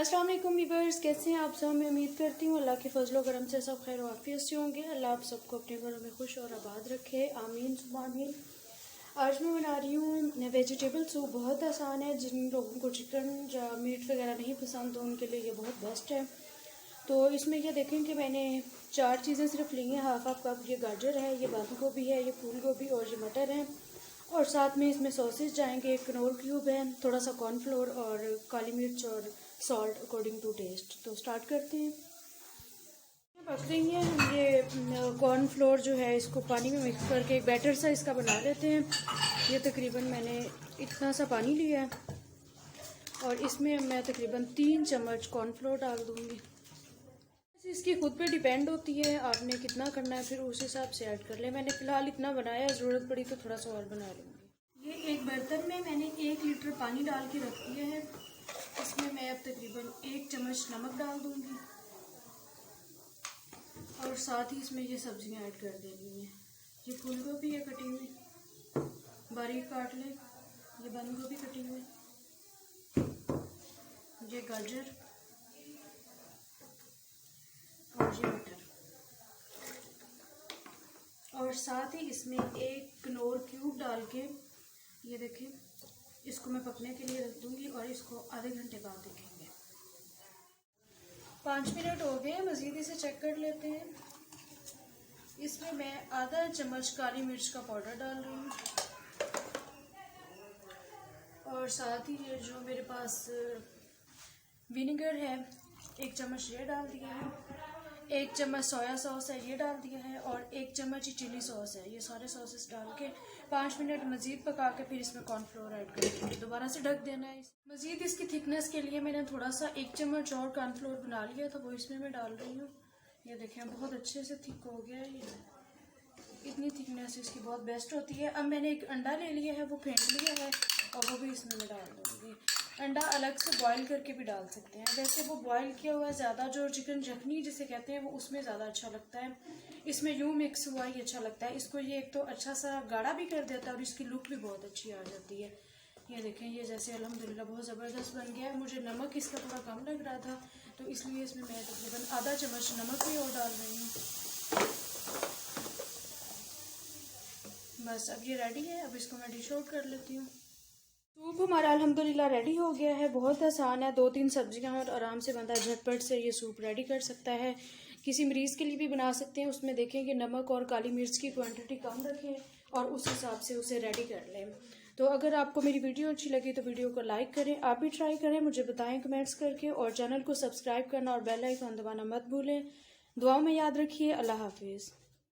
अस्सलाम वालेकुम व्यूअर्स, कैसे हैं आप सब। मैं उम्मीद करती हूँ अल्लाह के फजलो करम से सब खैर वाफियत से होंगे। अल्लाह आप सबको अपने घरों में खुश और आबाद रखे, आमीन सुबह आमीन। आज मैं बना रही हूँ वेजिटेबल सूप। बहुत आसान है, जिन लोगों को चिकन या मीट वगैरह नहीं पसंद तो उनके लिए ये बहुत बेस्ट है। तो इसमें ये देखें कि मैंने 4 चीज़ें सिर्फ ली हैं। हाफ कप ये गाजर है, ये बंद गोभी है, ये फूल गोभी और ये मटर है। और साथ में इसमें सॉसेज जाएंगे, कनोर क्यूब है, थोड़ा सा कॉर्नफ्लोर और काली मिर्च और सॉल्ट अकॉर्डिंग टू टेस्ट। तो स्टार्ट करते हैं। पक रही है। हम ये कॉर्नफ्लोर जो है इसको पानी में मिक्स करके एक बैटर सा इसका बना लेते हैं। ये तकरीबन मैंने इतना सा पानी लिया है और इसमें मैं तकरीबन 3 चम्मच कॉर्नफ्लोर डाल दूँगी। इसकी खुद पे डिपेंड होती है आपने कितना करना है, फिर उस हिसाब से ऐड कर ले। मैंने फ़िलहाल इतना बनाया, ज़रूरत पड़ी तो थोड़ा सा और बना लूँगी। ये एक बर्तन में मैंने 1 लीटर पानी डाल के रख दिया है। इसमें मैं अब तकरीबन 1 चम्मच नमक डाल दूँगी और साथ ही इसमें ये सब्जियां ऐड कर देनी है। ये फूल गोभी है कटी हुई, बारीक काट लें। ये बंद गोभी कटी हुई, ये गाजर और ये मटर। और साथ ही इसमें 1 कनोर क्यूब डाल के ये देखें, इसको मैं पकने के लिए रख दूँगी और इसको आधे घंटे बाद देखेंगे। 5 मिनट हो गए, मज़ीद इसे चेक कर लेते हैं। इसमें मैं आधा चम्मच काली मिर्च का पाउडर डाल रही हूँ और साथ ही ये जो मेरे पास विनेगर है 1 चम्मच ये डाल दिया है। 1 चम्मच सोया सॉस है, ये डाल दिया है। और 1 चम्मच ही चिली सॉस है। ये सारे सॉसेस डाल के 5 मिनट मज़ीद पका के फिर इसमें कॉर्नफ्लोर ऐड करके दोबारा से ढक देना है। मज़ीद इसकी थिकनेस के लिए मैंने थोड़ा सा 1 चम्मच और कॉर्नफ्लोर बना लिया था, वो इसमें मैं डाल रही हूँ। ये देखें बहुत अच्छे से थिक हो गया है। ये इतनी थिकनेस इसकी बहुत बेस्ट होती है। अब मैंने एक अंडा ले लिया है, वो फेंट लिया है और वो भी इसमें मैं डाल दूँगी। अंडा अलग से बॉईल करके भी डाल सकते हैं। वैसे वो बॉईल किया हुआ ज़्यादा, जो चिकन यखनी जिसे कहते हैं, वो उसमें ज़्यादा अच्छा लगता है। इसमें यूँ मिक्स हुआ ही अच्छा लगता है। इसको ये एक तो अच्छा सा गाढ़ा भी कर देता है और इसकी लुक भी बहुत अच्छी आ जाती है। ये देखें, ये जैसे अल्हम्दुलिल्लाह बहुत ज़बरदस्त बन गया है। मुझे नमक इसका थोड़ा कम लग रहा था तो इसलिए इसमें मैं तकरीबन आधा चम्मच नमक भी और डाल रही हूँ। बस अब ये रेडी है। अब इसको मैं डिश आउट कर लेती हूँ। सूप हमारा अल्हम्दुलिल्लाह रेडी हो गया है। बहुत आसान है, 2-3 सब्जियां और आराम से बनता है। झटपट से ये सूप रेडी कर सकता है। किसी मरीज़ के लिए भी बना सकते हैं। उसमें देखें कि नमक और काली मिर्च की क्वांटिटी कम रखें और उस हिसाब से उसे रेडी कर लें। तो अगर आपको मेरी वीडियो अच्छी लगी तो वीडियो को लाइक करें, आप भी ट्राई करें, मुझे बताएं कमेंट्स करके। और चैनल को सब्सक्राइब करना और बेल आइकन दबाना मत भूलें। दुआओं में याद रखिए। अल्लाह हाफिज़।